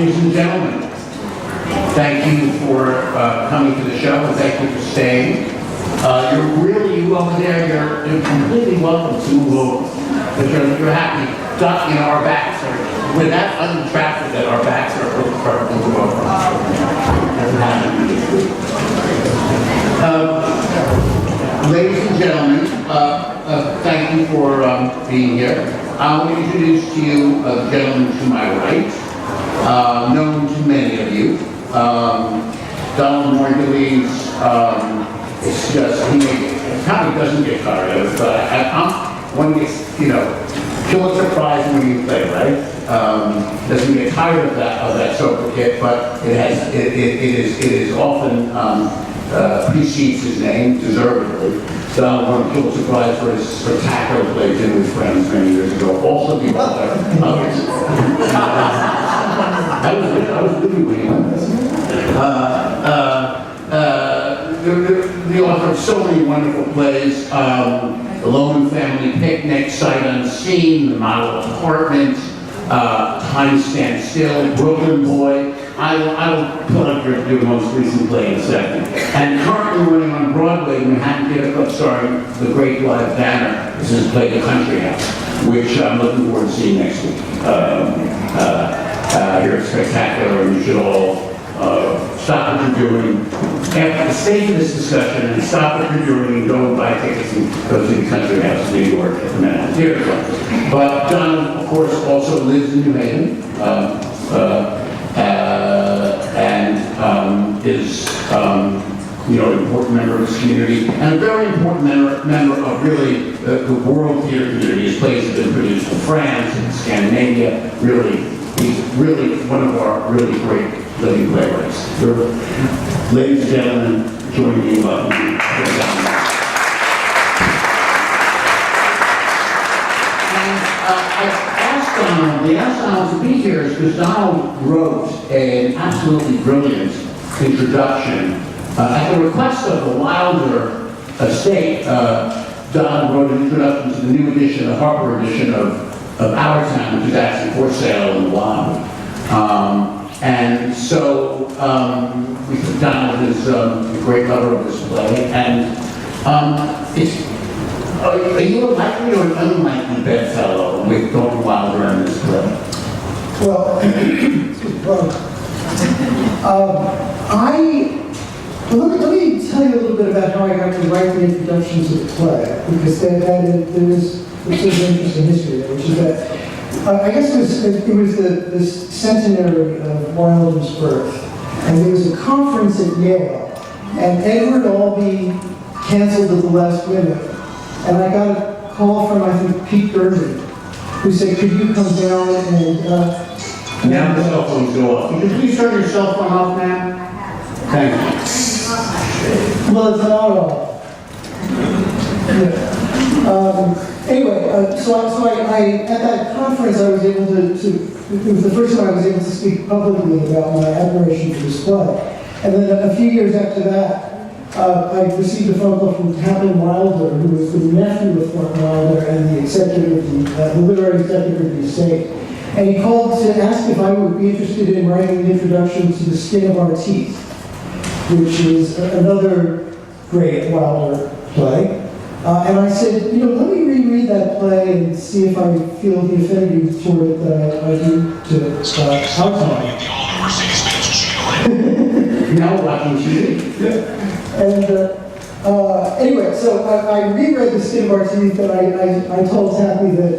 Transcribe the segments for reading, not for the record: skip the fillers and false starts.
Ladies and gentlemen, thank you for coming to the show, and thank you for staying. You over there, you're completely welcome to move over. But you're happy. You know, our backs are, we're that unattractive that our backs are perfect to move over. Doesn't happen. Ladies and gentlemen, thank you for being here. I want to introduce to you a gentleman to my right, known to many of you. Donald Margulies, it's just, he probably doesn't get tired of it, but one gets, you know, Pulitzer Prize when you play, right? Doesn't get tired of that sobriquet, but it is often precedes his name, deservedly. Donald won Pulitzer Prize for his spectacular play Dinner with Friends many years ago. Also the author of I was living with him. The author of so many wonderful plays, The Lone Family Picnic, Sight Unseen, The Model Apartment, Time Stands Still, Brooklyn Boy. I will put up your most recent play in a second. And currently running on Broadway, Manhattan Theater Club, starring the great live Banner. This is play The Country House, which I'm looking forward to seeing next week. Here it's spectacular, and you should all stop what you're doing after the stage of this discussion, and stop what you're doing and go and buy tickets and go to the Country House in New York at the Manhattan Theater Club. But John, of course, also lives in New Haven. And is you know, an important member of this community, and a very important member of really the world theater community. His plays have been produced in France and Scandinavia. Really, he's really one of our really great living playwrights. Ladies and gentlemen, join me in welcoming the asked Donald to be here is because Donald wrote an absolutely brilliant introduction. At the request of the Wilder estate, Donald wrote an introduction to the new edition, the Harper edition of Our Town, which is actually for sale in the lobby. And so Donald is a great lover of this play, and are you a likely or an unlikely bedfellow with Thornton Wilder in this play? Well, let me tell you a little bit about how I got to write the introduction to the play, because there is an interesting history there, which is that I guess it was the centenary of Wilder's birth, and there was a conference at Yale, and Edward Albee canceled at the last minute. And I got a call from, I think, Pete Gurney, who said, could you come down and... now the cell phones go off. Could you please turn your cell phone off, ma'am? Thank you. Well, it's not off. Yeah. Anyway, so I at that conference, I was able to, it was the first time I was able to speak publicly about my admiration for this play. And then a few years after that, I received a phone call from Captain Wilder, who was the nephew of Thornton Wilder and the executive, the literary executive of the estate. And he called to ask if I would be interested in writing an introduction to The Skin of Our Teeth, which is another great Wilder play. And I said, you know, let me reread that play and see if I feel the affinity toward it that I do to Our Town. Now watching TV. And anyway, so I reread The Skin of Our Teeth, and I told Tappy that,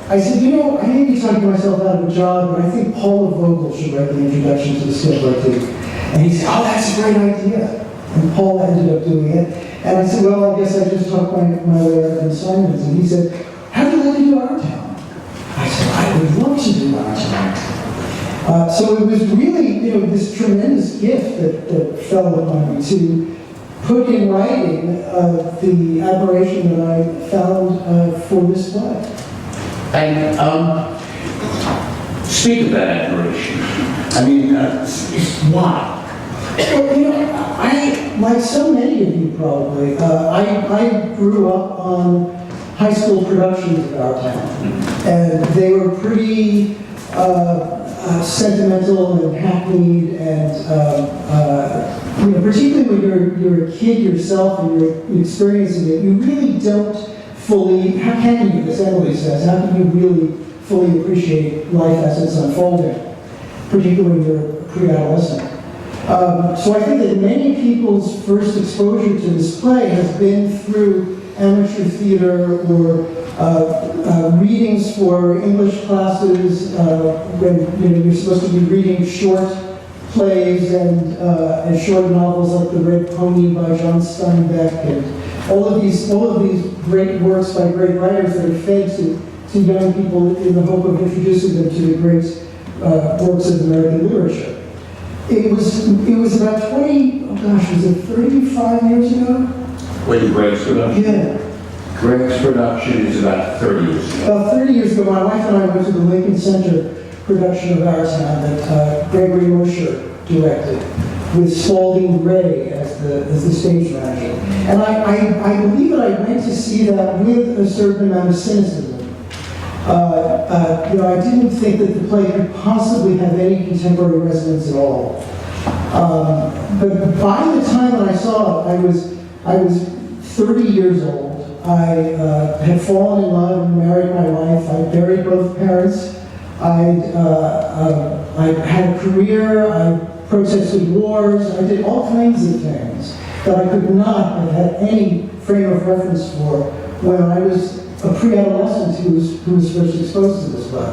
I said, you know, I may be talking myself out of a job, but I think Paula Vogel should write the introduction to The Skin of Our Teeth. And he said, oh, that's a great idea. And Paula ended up doing it. And I said, well, I guess I just talked my way out in Simon's. And he said, how do you like to do Our Town? I said, I would love to do Our Town. So it was really, you know, this tremendous gift that fell upon me to put in writing the admiration that I found for this play. And speak of that admiration. I mean, why? Well, you know, like so many of you probably, I grew up on high school productions of Our Town, and they were pretty sentimental and hackneyed, and particularly when you're a kid yourself and you're experiencing it, you really don't fully, how can you, as Emily says, how can you really fully appreciate life as it's unfolding, particularly when you're a pre-adolescent. So I think that many people's first exposure to this play has been through amateur theater or readings for English classes when you're supposed to be reading short plays and short novels like The Red Pony by John Steinbeck and all of these great works by great writers that are fed to young people in the hope of introducing them to the great works of American literature. It was about 35 years ago? When Greg's production? Yeah. Greg's production is about 30 years ago. About 30 years ago, my wife and I went to the Lincoln Center production of Our Town that Gregory Mosher directed, with Spalding Gray as the stage manager. And I believe that I went to see that with a certain amount of cynicism. I didn't think that the play could possibly have any contemporary resonance at all. But by the time that I saw it, I was 30 years old. I had fallen in love and married my wife. I buried both parents. I had a career. I protested wars. I did all kinds of things that I could not have had any frame of reference for when I was a pre-adolescent who was first exposed to this play.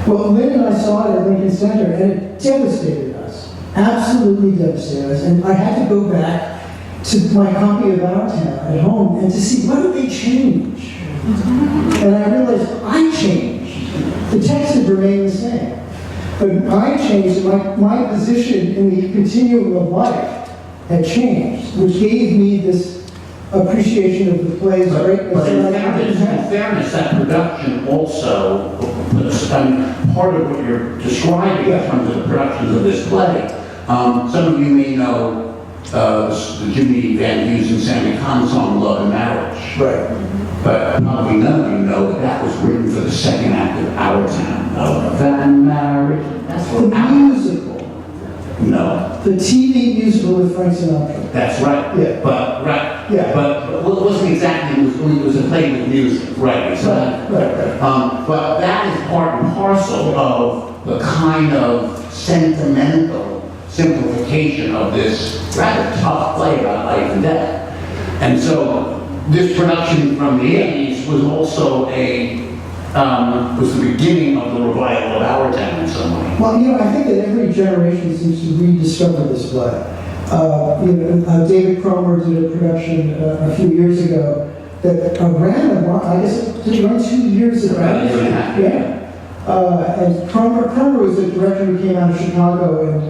Well, Lynn and I saw it at Lincoln Center, and it devastated us. Absolutely devastated us. And I had to go back to my copy of Our Town at home and to see what did they change. And I realized I changed. The text had remained the same. But I changed, and my position in the continuum of life had changed, which gave me this appreciation of the play's greatness. But in fairness, that production also, part of what you're describing in terms of the productions of this play, some of you may know the Jimmy Van Heusen and Sammy Kahn song, Love and Marriage. Right. But probably none of you know that was written for the second act of Our Town. Love and Marriage. That's The musical. No. The TV musical with Frank Sinatra. That's right. Yeah. But Yeah. But it wasn't exactly. It was a play with music, right? Exactly. Right. But that is part and parcel of the kind of sentimental simplification of this rather tough play about life and death. And so this production from the 80s was also was the beginning of the revival of Our Town in some way. Well, I think that every generation seems to rediscover this play. David Cromer did a production a few years ago that ran, I guess, did it run 2 years ago? About a year and a half. Yeah. And Cromer was a director who came out of Chicago and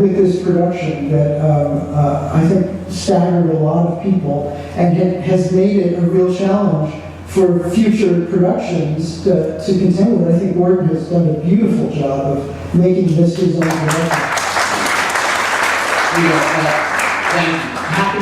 with this production that I think staggered a lot of people and has made it a real challenge for future productions to contend with. I think Gordon has done a beautiful job of making this his own production.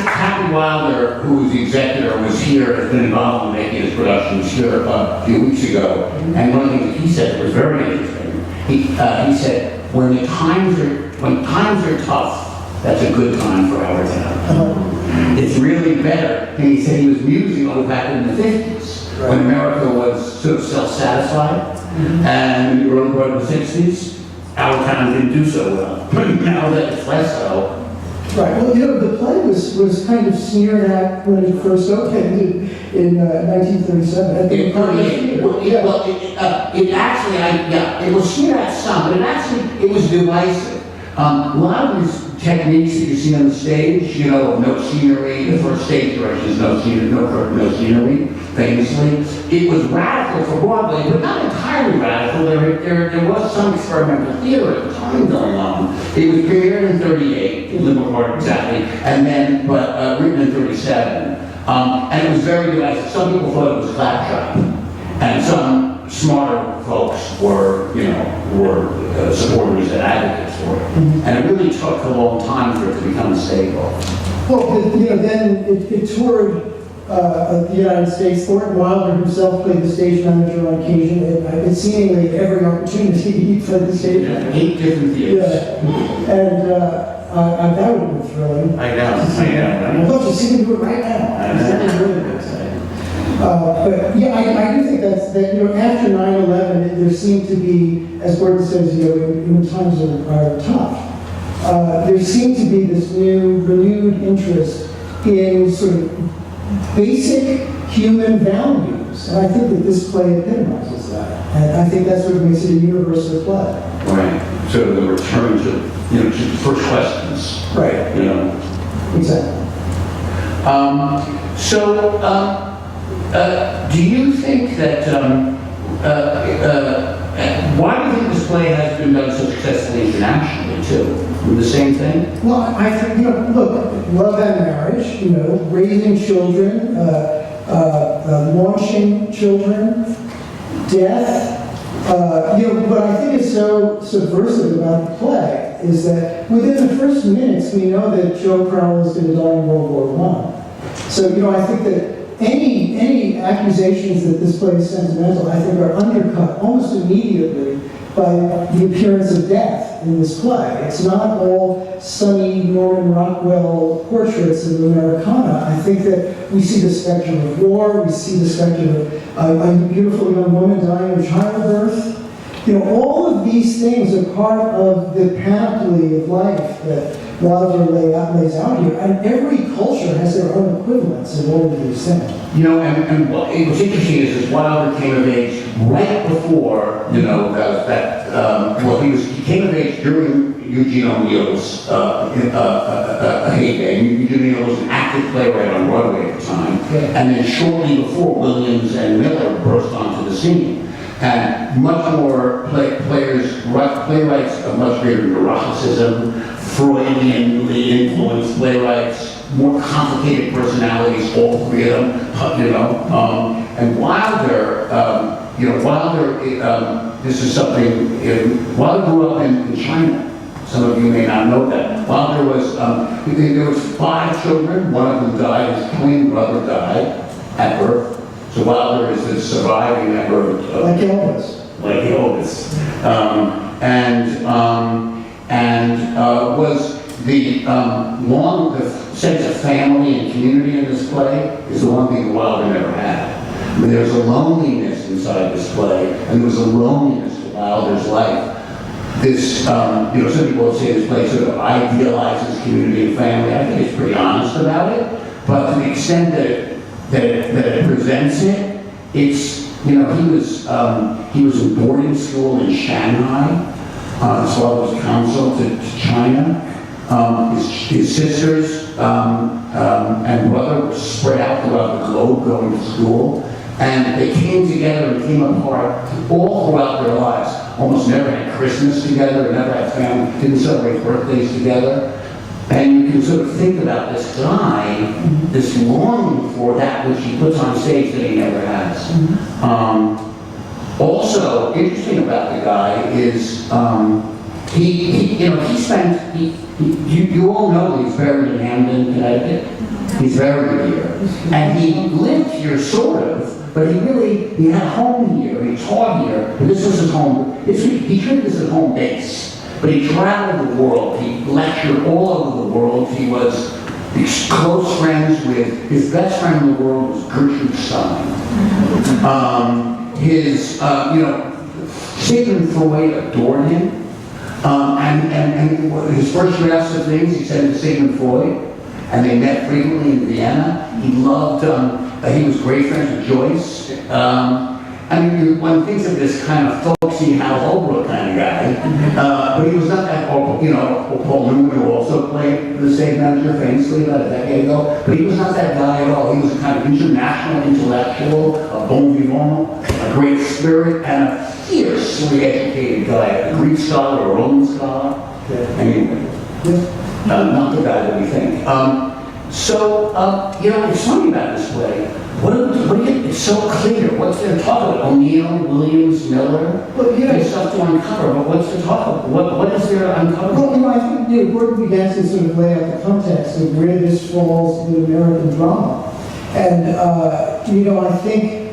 Happy Wilder, who was the executor, was here, has been involved in making his productions here a few weeks ago. And one of the things that he said was very interesting. He said, when times are tough, that's a good time for Our Town. It's really better. And he said he was musing on the fact that in the 50s, when America was sort of self-satisfied, and in the early part of the 60s, Our Town didn't do so well. But now that it's less so. Right. Well, the play was kind of sneered at when it first opened in 1937. At the It was sneered at some, but it was divisive. A lot of these techniques that you see on the stage, no scenery, the first stage direction is no scenery, famously. It was radical for Broadway, but not entirely radical. There was some experimental theater at the time going on. It was premiered in 38, in Liberal Park exactly, and then, written in 37. And it was very divisive. Some people thought it was claptrap, and some smarter folks were supporters and advocates for it. And it really took a long time for it to become a staple. Well, then it toured of the United States. Thornton Wilder himself played the stage manager on occasion, and seemingly every opportunity he played the stage manager. 8 different theaters. Yeah. And that would have been thrilling. I know. I'd love to see him do it right now. I know. That was really good. But yeah, I do think that after 9/11, there seemed to be, as Gordon says, when times are tough, there seemed to be this renewed interest in sort of basic human values, and I think that this play epitomizes that, and I think that's what makes it a universal play. Right. So the return to to the first questions. Right. Exactly. Do you think that, why do you think this play has been done so successfully internationally too? The same thing? Well, I think, look, love and marriage, raising children, launching children, death. What I think is so subversive about the play is that within the first minutes, we know that Joe Crowell is going to die in World War I. So, I think that any accusations that this play is sentimental, I think, are undercut almost immediately by the appearance of death in this play. It's not all sunny Norman Rockwell portraits of Americana. I think that we see the spectrum of war, we see the spectrum of a beautiful young woman dying of childbirth. All of these things are part of the panoply of life that Wilder lays out here, and every culture has their own equivalents in all of these things. And what's interesting is Wilder came of age right before, he came of age during Eugene O'Neill's heyday. Eugene O'Neill was an active playwright on Broadway at the time, and then shortly before, Williams and Miller burst onto the scene. And much more playwrights of much greater neuroticism, Freudianly influenced playwrights, more complicated personalities, all three of them, and Wilder, this is something, Wilder grew up in China. Some of you may not know that. Wilder was, there was 5 children, one of them died, his twin brother died at birth. So Wilder is the surviving member of like Elvis. Like Elvis. Was the sense of family and community in this play is the one thing Wilder never had. I mean, there's a loneliness inside this play, and there was a loneliness to Wilder's life. This, some people say this play sort of idealizes community and family. I think it's pretty honest about it, but to the extent that it presents it, it's, he was in boarding school in Shanghai, his father was consul to China. His sisters and brother were spread out throughout the globe going to school, and they came together and came apart all throughout their lives. Almost never had Christmas together, never had family, didn't celebrate birthdays together. And you can sort of think about this guy, this longing for that which he puts on stage that he never has. Also, interesting about the guy is you all know that he's buried in Hamden, Connecticut. He's buried here, and he lived here sort of, but he had a home here. He taught here, but this was his home. He treated this as home base. But he traveled the world, he lectured all over the world, he was close friends with, his best friend in the world was Gertrude Stein. Sigmund Freud adored him, and his first drafts of things he sent to Sigmund Freud, and they met frequently in Vienna. He loved, he was great friends with Joyce. One thinks of this kind of folksy Hal Holbrook kind of guy, but he was not that, Paul Newman, who also played the stage manager famously about a decade ago, but he was not that guy at all. He was a kind of international intellectual, a bon vivant, a great spirit, and a fiercely educated guy, a Greek scholar, a Roman scholar. Anyway, not the guy that we think. It's funny about this play. It's so clear. What's there to talk about? O'Neill, Williams, Miller. There's stuff to uncover, but what's to talk about? What is there to uncover? Well, I think Gordon began to sort of lay out the context of where this falls in American drama. And, I think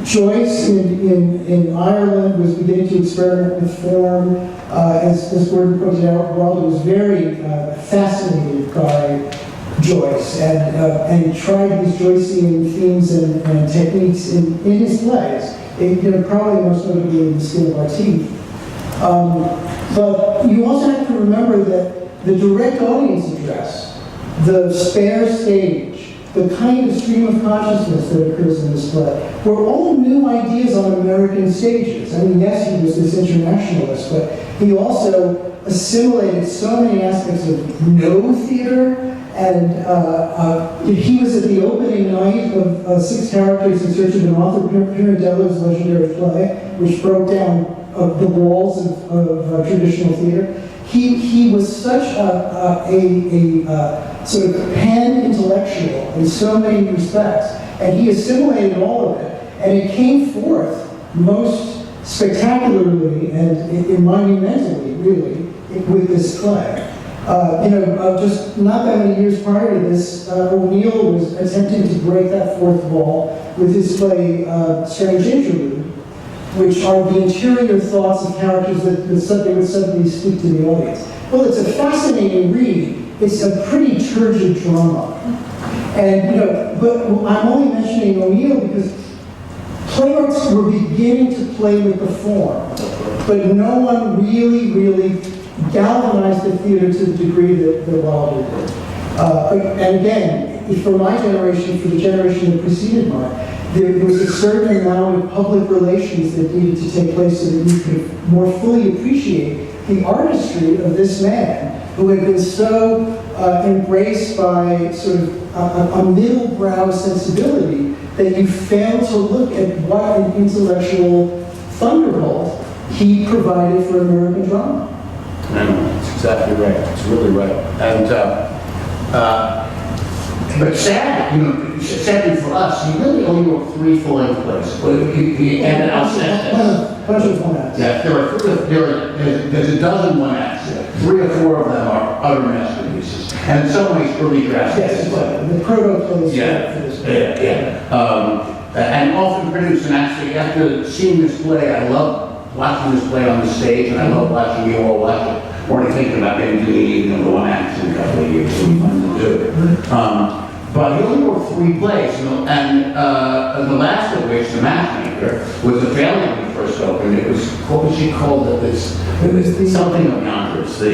Joyce in Ireland was beginning to experiment with form. As Gordon pointed out, Waldo was very fascinated by Joyce and tried these Joycean themes and techniques in his plays. Probably most notably in The Skin of Our Teeth. But you also have to remember that the direct audience address, the spare stage, the kind of stream of consciousness that occurs in this play, were all new ideas on American stages. I mean, yes, he was this internationalist, but he also assimilated so many aspects of no theater, and he was at the opening night of Six Characters in Search of an Author, Pirandello's legendary play, which broke down the walls of traditional theater. He was such a sort of pan-intellectual in so many respects, and he assimilated all of it, and it came forth most spectacularly and monumentally, really, with this play. Just not that many years prior to this, O'Neill was attempting to break that fourth wall with his play Strange Interlude, which are the interior thoughts of characters that would suddenly speak to the audience. Well, it's a fascinating read. It's a pretty turgid drama. And, but I'm only mentioning O'Neill because playwrights were beginning to play with the form, but no one really galvanized the theater to the degree that Wilder did. And again, for my generation, for the generation that preceded mine, there was a certain amount of public relations that needed to take place so that you could more fully appreciate the artistry of this man who had been so embraced by sort of a middle-brow sensibility that you failed to look at what an intellectual thunderbolt he provided for American drama. That's exactly right. It's really right. And but sadly for us, he really only wrote 3 full-length plays. He added Alcestis. Bunch of one-acts. Yeah, there's a dozen one-acts. 3 or 4 of them are utter masterpieces, and in some ways early drafts. Yes, the proto plays. And often produced. And actually, after seeing this play, I love watching this play on the stage, and I love watching you all watch it. We're thinking about maybe doing even the one-acts in a couple of years. It'll be fun to do. But he only wrote 3 plays, and the last of which, The Matchmaker, was a failure when it first opened. It was, what was she called? It was something of Yonkers. The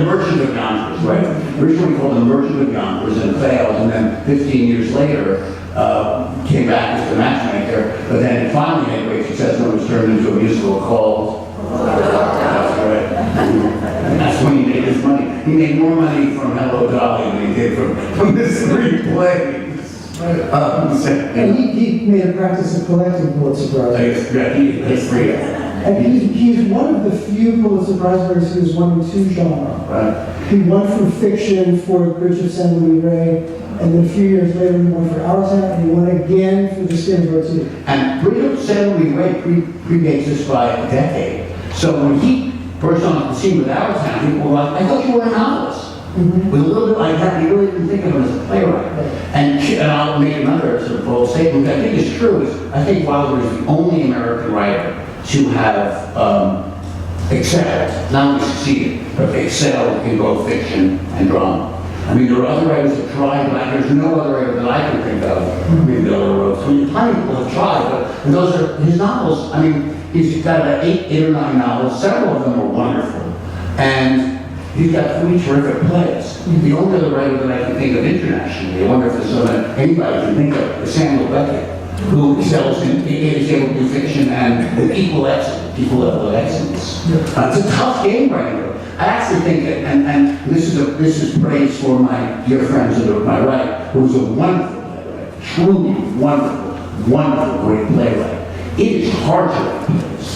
Merchant of Yonkers, right? Originally called The Merchant of Yonkers and failed, and then 15 years later came back as The Matchmaker, but then it finally had great success when it was turned into a musical called That's when he made his money. He made more money from Hello Dolly than he did from this 3 plays. And he made a practice of collecting Pulitzer Prizes. He's free. And he's one of the few Pulitzer Prize winners who has won in 2 genres. Right. He won for fiction for Bridge of San Luis Rey, and then a few years later he won for Our Town, and he won again for The Skin of Our Teeth. And Bridge of San Luis Rey predates this by a decade. So when he first on the scene with Our Town, people were like, I thought you were a novelist. Mm-hmm. With a little bit like that, you really didn't think of him as a playwright. And I'll make another sort of bold statement that I think is true. I think Wilder is the only American writer to have excelled, not only succeeded, but excelled in both fiction and drama. I mean, there are other writers that tried, but there's no other writer that I can think of. Maybe Miller wrote. I mean, plenty of people have tried, but those are his novels. I mean, he's got about 8 or 9 novels. Several of them are wonderful, and he's got 3 terrific plays. The only other writer that I can think of internationally, I wonder if there's someone anybody can think of, is Samuel Beckett, who excels is able to do fiction and with equal level of excellence. It's a tough game writing. I actually think that, and this is praise for my dear friends to my right, who's a wonderful playwright, truly wonderful, great playwright. It is hard to write plays.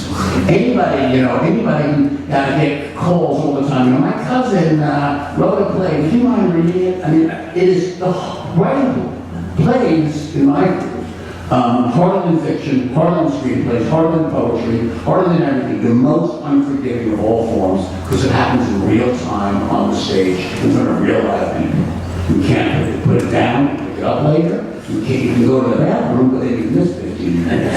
Anybody who get calls all the time, my cousin wrote a play, would you mind reading it? I mean, it is the writing plays, in my view, harder than fiction, harder than screenplays, harder than poetry, harder than everything, the most unforgiving of all forms, because it happens in real time on the stage in front of real live people. put it down and pick it up later. You can go to the bathroom, but then you miss 15 minutes.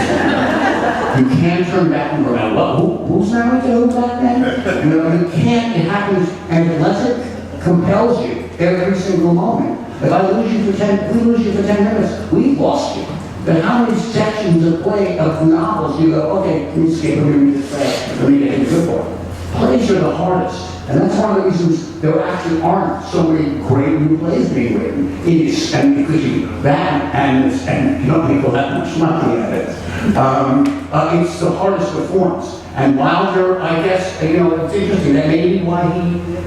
You can't turn back and go around, well, who's married to who back then? You know, you can't, it happens, and unless it compels you every single moment. If I lose you for 10, if we lose you for 10 minutes, we've lost you. But how many sections of play, of novels, you go, okay, let me skip, let me read this fast, let me get into good for it. Plays are the hardest. And that's one of the reasons there actually aren't so many great new plays being written. It is, and because and you don't make all that much money at it. It's the hardest of forms. And Wilder, I guess, you know, it's interesting. That may be why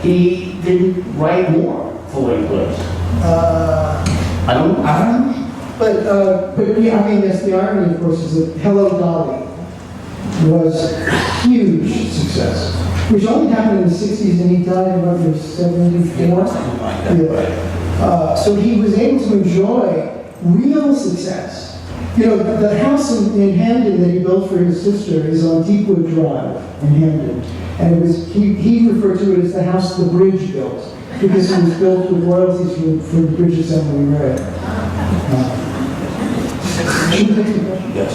he didn't write more full-length plays. I don't know. But yeah, I mean, that's the irony, of course, is that Hello, Dolly was a huge success, which only happened in the 60s, and he died in about 74. Something like that. So he was able to enjoy real success. You know, the house in Hamden that he built for his sister is on Deepwood Drive in Hamden. And it was, he referred to it as the house the bridge built, because it was built with royalties from the bridge assembly merit. Yes.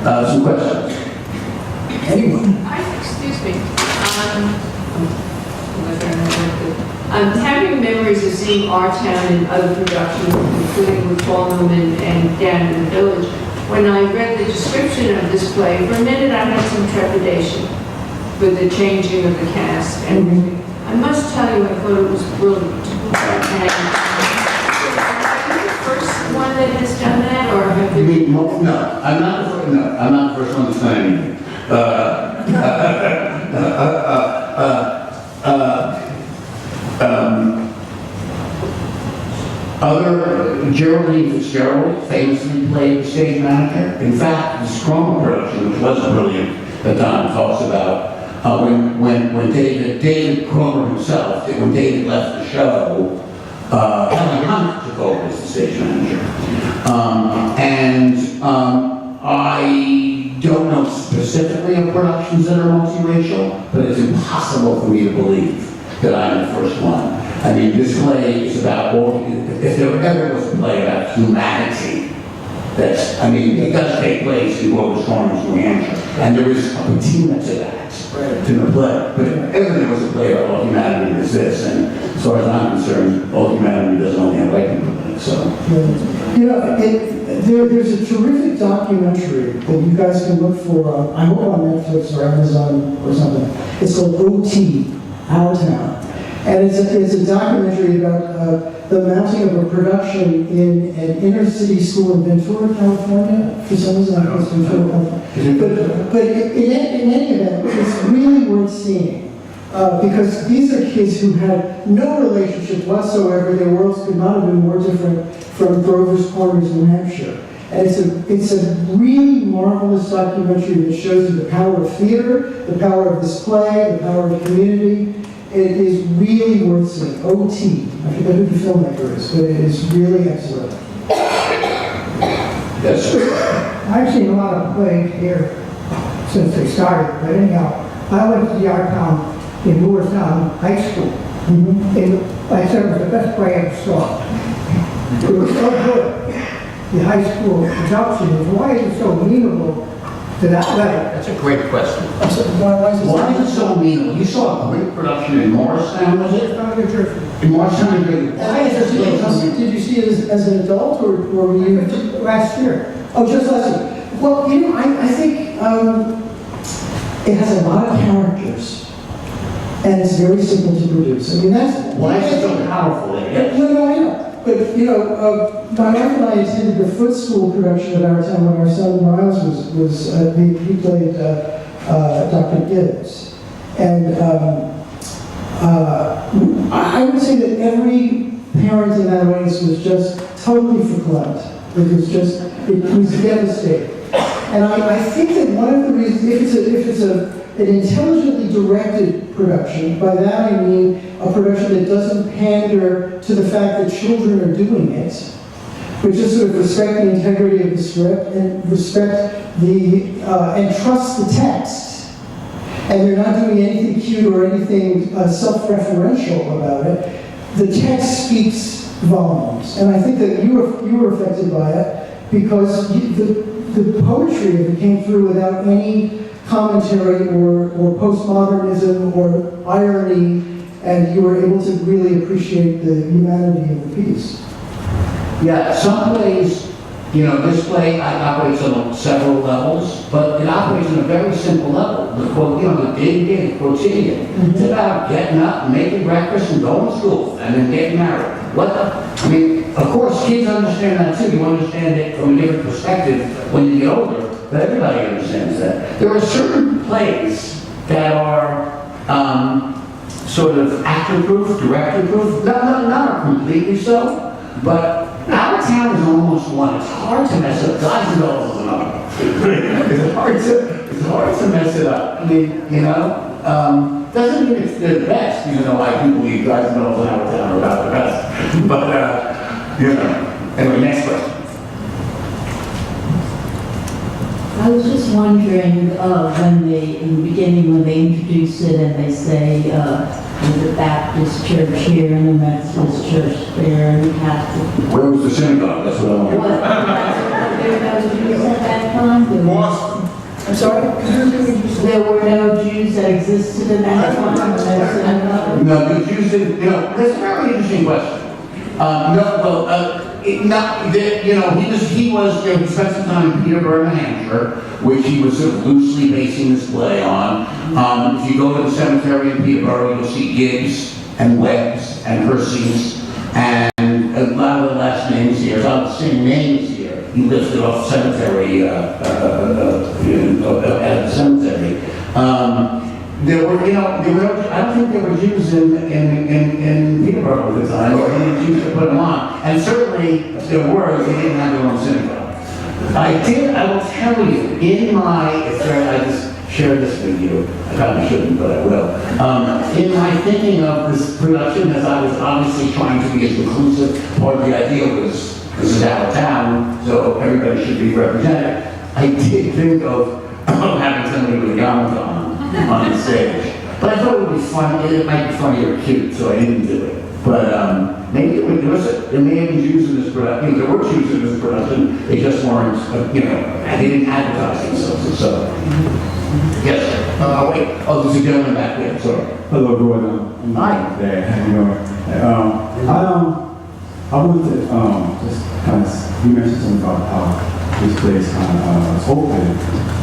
Some questions? Anyone? Excuse me. I'm having memories of seeing Our Town in other productions, including with Paul Newman and Dan in the Village. When I read the description of this play, for a minute I had some trepidation with the changing of the cast. And I must tell you, I thought it was brilliant. And are you the first one that has done that, or have You you? mean, no, I'm not the first one to say anything. Geraldine Fitzgerald famously played the stage manager. In fact, the Strong production, which was brilliant, that Don talks about, when David Cromer himself, when David left the show, Helen Hunt took over as the stage manager. I don't know specifically of productions that are multiracial, but it's impossible for me to believe that I'm the first one. I mean, this play is about if there ever was a play about humanity, that's, I mean, it does take place in Glover's Corners, New Hampshire, and there is a patina to that, to the play. But if ever there was a play about all humanity, it's this, and as far as I'm concerned, all humanity doesn't only have white people in it, so. You know, there's a terrific documentary that you guys can look for, I hope on Netflix or Amazon or something. It's called OT, Our Town. And it's a documentary about the mounting of a production in an inner city school in Ventura, California. For some reason, I think it's Ventura, California. But in any event, it's really worth seeing. Because these are kids who had no relationship whatsoever. Their worlds could not have been more different from Grover's Corners, New Hampshire. And it's a really marvelous documentary that shows you the power of theater, the power of this play, the power of community. It is really worth seeing. OT. I forget who the filmmaker is, but it is really excellent. Yes. I've seen a lot of plays here since they started, but anyhow, I went to the Art Town in Moorestown High School. And I said it was the best play I ever saw. It was so good. The high school production is, why is it so amenable to that level? That's a great question. Why is it so mean? You saw a great production in Morristown, was it? New Jersey. In Morristown, New Jersey. Did you see it as an adult, or were you? Last year. Oh, just last year. Well, you know, I think it has a lot of characters, and it's very simple to produce. I mean, that's Why is it so powerful? No, I know. But you know, my wife and I attended the Foot School production at Our Town when our son Miles he played Dr. Gibbs, and I would say that every parent in that audience was just totally verklempt. It was devastating. And I think that one of the reasons, if it's an intelligently directed production, by that I mean a production that doesn't pander to the fact that children are doing it, but just sort of respect the integrity of the script and respect and trust the text. And they're not doing anything cute or anything self-referential about it. The text speaks volumes. And I think that you were affected by it because the poetry of it came through without any commentary or postmodernism or irony, and you were able to really appreciate the humanity of the piece. Yeah, some plays, this play operates on several levels, but it operates on a very simple level. The day-to-day, quotidian. It's about getting up, making breakfast, and going to school, and then getting married. Of course, kids understand that too. You understand it from a different perspective when you get older, but everybody understands that. There are certain plays that are sort of actor-proof, director-proof. Not completely so, but Our Town is almost one. It's hard to mess up. Guys and Dolls is another. It's hard to mess it up. Doesn't mean it's the best, even though I do believe Guys and Dolls and Our Town are about the best. But, anyway, next question. I was just wondering, in the beginning, when they introduce it and they say, the Baptist church here and the Methodist church there and the Catholic. Where was the synagogue? That's what I want. There were no Jews at that time? Boston. I'm sorry? There were no Jews that existed at that time? No, the Jews didn't, that's a very interesting question. He spent some time in Peterborough, New Hampshire, which he was sort of loosely basing this play on. If you go to the cemetery in Peterborough, you'll see Gibbs and Webbs and Herseys and a lot of the last names here, about the same names here. He listed off cemetery, at the cemetery. There were, I don't think there were Jews in Peterborough at the time, or any Jews that put them on. And certainly, if there were, they didn't have their own synagogue. I will tell you, I just shared this with you, I probably shouldn't, but I will. In my thinking of this production, as I was obviously trying to be as inclusive, part of the idea was, this is Our Town, so everybody should be represented. I did think of having somebody with a yarmulke on the stage. But I thought it would be fun, it might be funny or cute, so I didn't do it. But maybe there may have been Jews in this production, there were Jews in this production, they just weren't, they didn't advertise themselves, so. Yes, wait, there's a gentleman back there, sorry. Hello, Gordon. Hi. There, how you doing? I wanted to just kind of, you mentioned something about how this place kind of is open.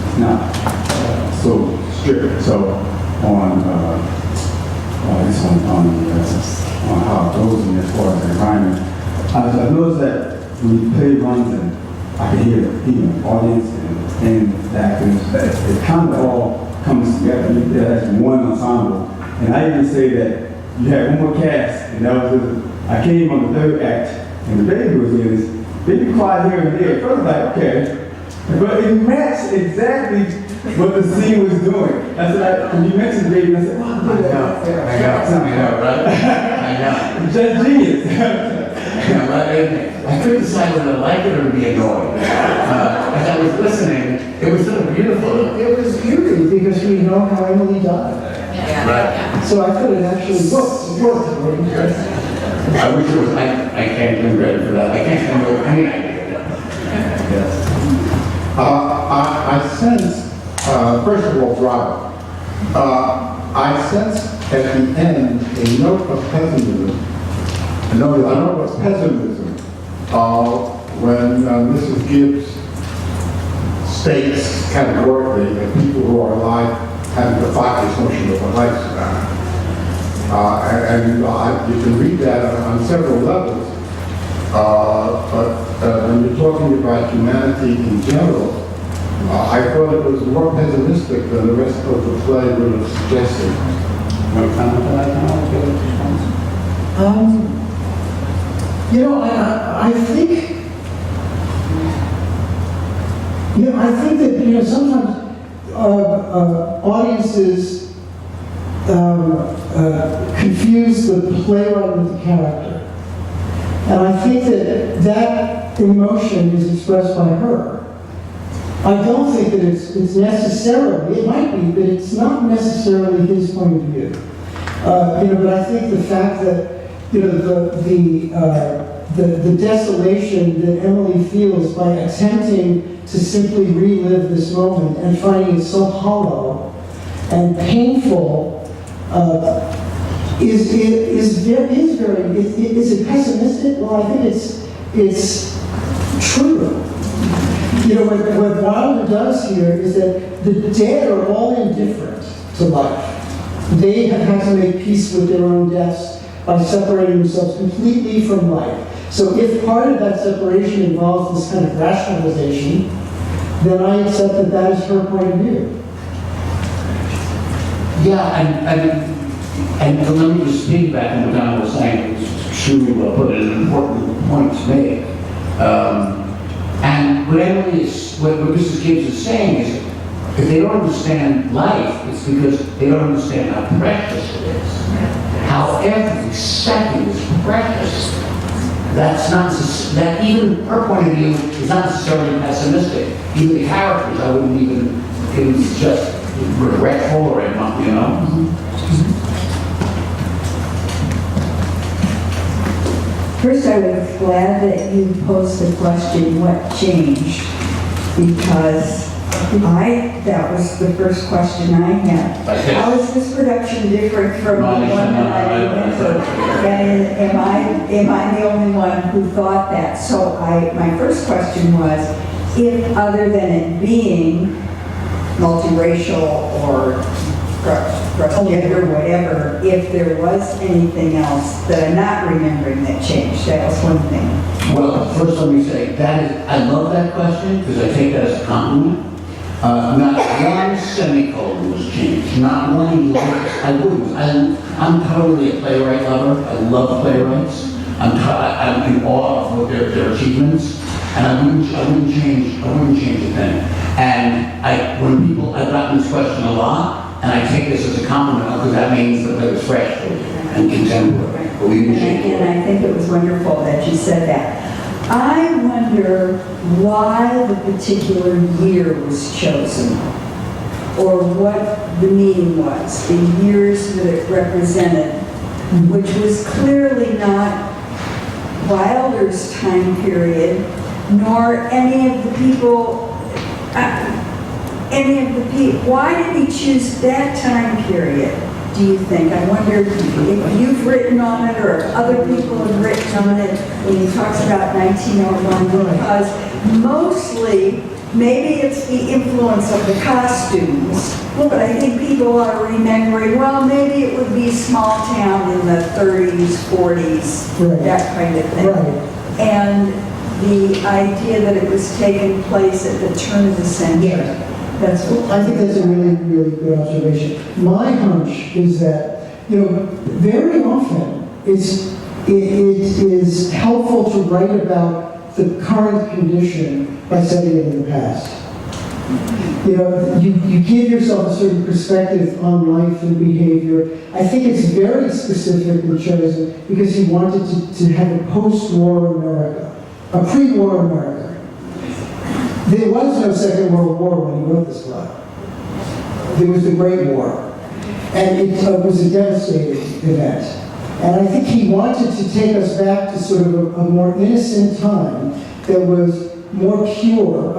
It's not so strict. So on how it goes in as far as the environment, I noticed that when you play runs and I can hear the audience and the actors, that it kind of all comes together. There's one ensemble, and I even say that you had one more cast, and that was I came on the third act, and the baby was in. They be quiet here and there. First, I was like, okay, but it matched exactly what the scene was doing. I said, when you mentioned the baby, I said, wow, I know, right? I know. Just genius. I couldn't decide whether to like it or to be annoyed. As I was listening, it was sort of beautiful. It was eerie because we know how Emily died. Right. So I thought it actually worked. I wish it was, I can't give credit for that. I can't remember any idea. Yes. I sense, first of all, Robert, I sense at the end a note of pessimism. A note of pessimism when Mrs. Gibbs states categorically that people who are alive have the thoughtless notion of a lifespan. You can read that on several levels, but when you're talking about humanity in general, I thought it was more pessimistic than the rest of the play would have suggested. No comment on that now? I think that sometimes audiences confuse the playwright with the character. And I think that emotion is expressed by her. I don't think that it's necessarily, it might be, but it's not necessarily his point of view. But I think the fact that you know, the desolation that Emily feels by attempting to simply relive this moment and finding it so hollow and painful is it pessimistic? Well, I think it's true. You know, what Wilder does here is that the dead are all indifferent to life. They have had to make peace with their own deaths by separating themselves completely from life. So if part of that separation involves this kind of rationalization, then I accept that that is her point of view. Yeah, and let me just piggyback on what Donald was saying. It's extremely well put, and an important point to make. And what Mrs. Gibbs is saying is, if they don't understand life, it's because they don't understand how precious it is. How every second is precious. That even her point of view is not necessarily pessimistic. Even the characters, I wouldn't even, it was just regretful or, you know. First, I was glad that you posed the question, what changed? Because that was the first question I had. How is this production different from the one that I remember? And am I the only one who thought that? So my first question was, if other than it being multiracial or cross-gender, whatever, if there was anything else that I'm not remembering that changed, that was one thing. Well, first let me say, I love that question because I take that as a compliment. Not one semicolon was changed, not one word. I'm totally a playwright lover. I love playwrights. I'm in awe of what their achievements, and I wouldn't change a thing. And I've gotten this question a lot, and I take this as a compliment because that means that it was fresh and contemporary. But we didn't change it. And I think it was wonderful that you said that. I wonder why the particular year was chosen, or what the meaning was, the years that it represented, which was clearly not Wilder's time period, nor any of the people, why did he choose that time period, do you think? I wonder if you've written on it or if other people have written on it when he talks about 1901, because mostly, maybe it's the influence of the costumes, but I think people are remembering, well, maybe it would be small town in the 30s, 40s, that kind of thing. And the idea that it was taking place at the turn of the century. I think that's a really, really good observation. My hunch is that, very often it is helpful to write about the current condition by setting it in the past. You give yourself a certain perspective on life and behavior. I think it's very specifically chosen because he wanted to have a post-war America, a pre-war America. There was no Second World War when he wrote this play. There was the Great War. And it was a devastating event. And I think he wanted to take us back to sort of a more innocent time that was more pure,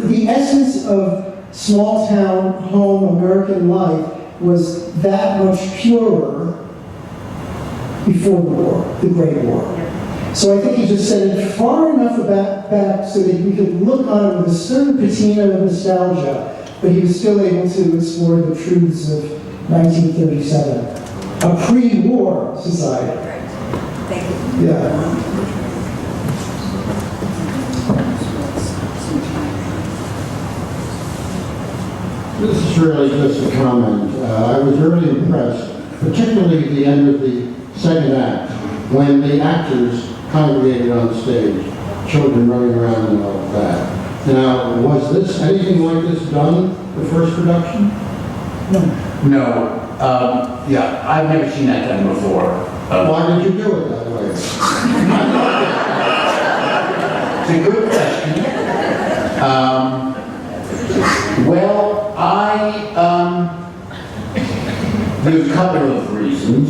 the essence of small town, home, American life was that much purer before the war, the Great War. So I think he just set it far enough back so that we could look on it with a certain patina of nostalgia, but he was still able to explore the truths of 1937, a pre-war society. Thank you. Yeah. This is really just a comment. I was really impressed, particularly at the end of the second act, when the actors congregated on stage, children running around and all of that. Now, was this anything like this done, the first production? No. Yeah, I've never seen that done before. Why did you do it that way? It's a good question. Well, there's a couple of reasons.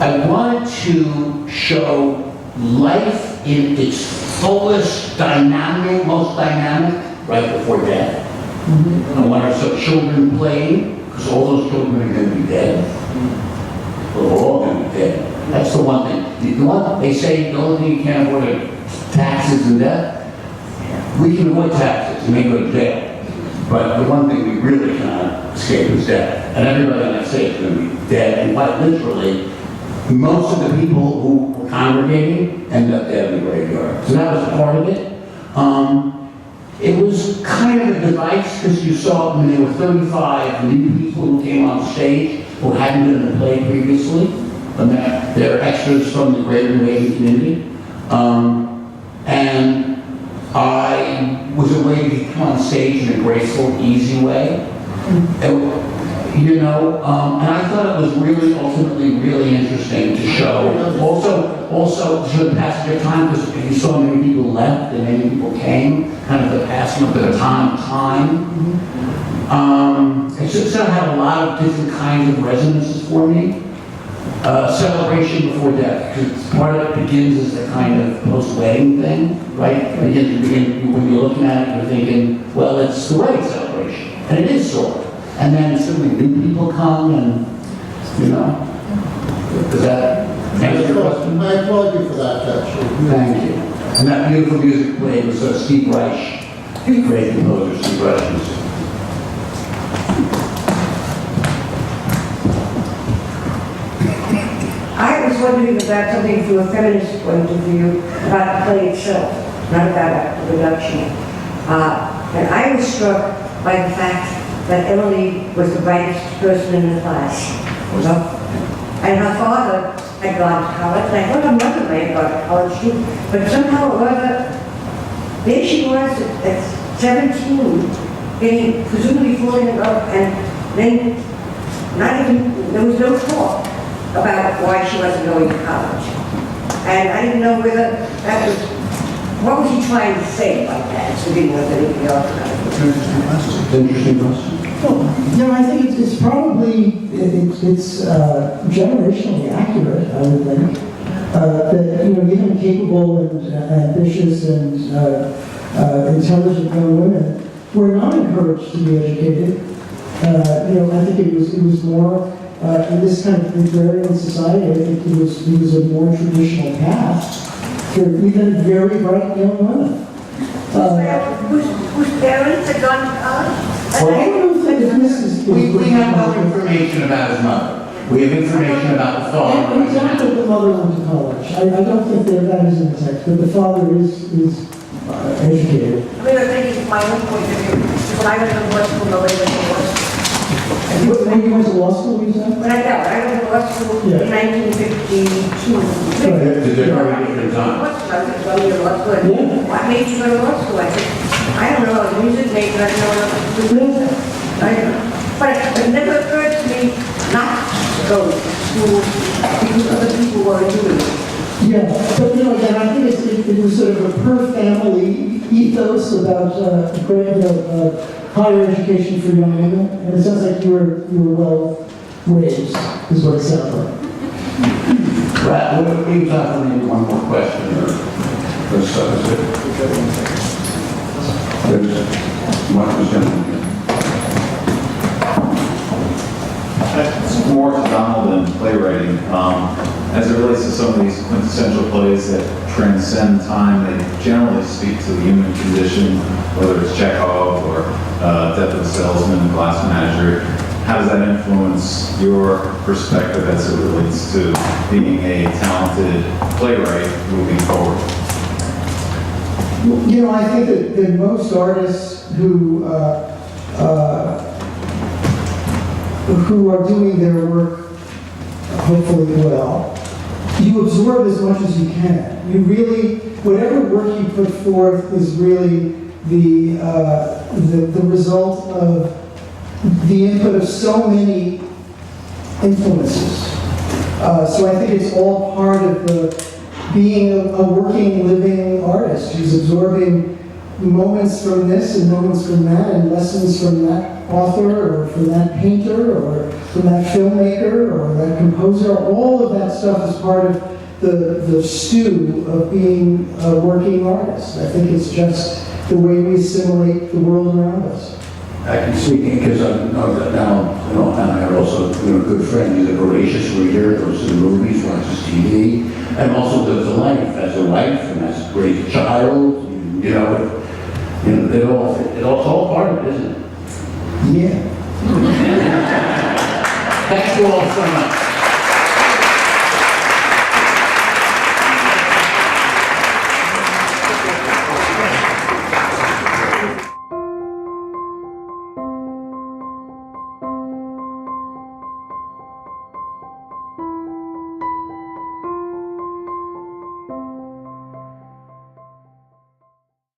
I wanted to show life in its fullest dynamic, most dynamic, right before death. I wanted to show children playing, because all those children are going to be dead. Well, they're all going to be dead. That's the one thing. The one, they say the only thing you can't avoid are taxes and death. We can avoid taxes, we may go to jail. But the one thing we really cannot escape is death. And everybody in that state is going to be dead. And quite literally, most of the people who were congregating end up dead in the graveyard. So that was part of it. It was kind of a device because you saw when there were 35 new people who came on stage who hadn't been in the play previously. And they're extras from the greater New Haven community. And I was a way to come on stage in a graceful, easy way. And, and I thought it was really, ultimately, really interesting to show. Also to show the passage of time, because you saw many people left and many people came, kind of the passing of the time. It just had a lot of different kinds of resonances for me. Celebration before death, because part of it begins as a kind of post-wedding thing, right? When you're looking at it, you're thinking, well, it's the wedding celebration, and it is sort of. And then suddenly new people come, and does that answer your question? I applaud you for that, actually. Thank you. And that beautiful music played was Steve Reich, great composer, Steve Reich. I was wondering about something from a feminist point of view about the play itself, not about the production. And I was struck by the fact that Emily was the brightest person in the class. And her father had gone to college, and I thought her mother may have gone to college too, but somehow or other, there she was at 17, getting presumably falling in love, and then there was no talk about why she wasn't going to college. And I didn't know whether that was, what was he trying to say by that? So didn't know anything else about it. Interesting question. Well, I think it's probably, it's generationally accurate, I would think. That, even capable and ambitious and intelligent young women were not encouraged to be educated. I think it was more, in this kind of agrarian society, I think it was a more traditional path for even very bright young women. Whose parents had gone to college? I don't think this is... We have no information about his mother. We have information about the father. We don't think the mother went to college. I don't think that is in the text, but the father is educated. I mean, I'm thinking from my own point of view. When I went to law school, nobody went to law school. When you went to law school, you said? When I went to law school Yeah. in 1952. Did they very different time? I was going to law school. Yeah. What made you go to law school? I said, I don't know, I was a music major, I don't know what to do. I don't know. But it never occurred to me not to go to school because other people were doing it. Yeah, but again, I think it was sort of a per family ethos about higher education for young women, and it sounds like you were well raised, is what it sounds like. Right, we have time for maybe one more question or so. There's one gentleman. It's more to Donald than playwriting. As it relates to some of these quintessential plays that transcend time, they generally speak to the human condition, whether it's Chekhov or Death of a Salesman, Glass Manager. How does that influence your perspective as it relates to being a talented playwright moving forward? I think that most artists who are doing their work hopefully well, you absorb as much as you can. You really, whatever work you put forth is really the result of the input of so many influences. So I think it's all part of being a working, living artist who's absorbing moments from this and moments from that, and lessons from that author, or from that painter, or from that filmmaker, or that composer. All of that stuff is part of the stew of being a working artist. I think it's just the way we assimilate the world around us. I can speak because I know that now, and I are also a good friend. He's a voracious reader, goes to the movies, watches TV, and also lives a life as a wife and has raised a child. It's all part of it, isn't it? Yeah. Thank you all so much.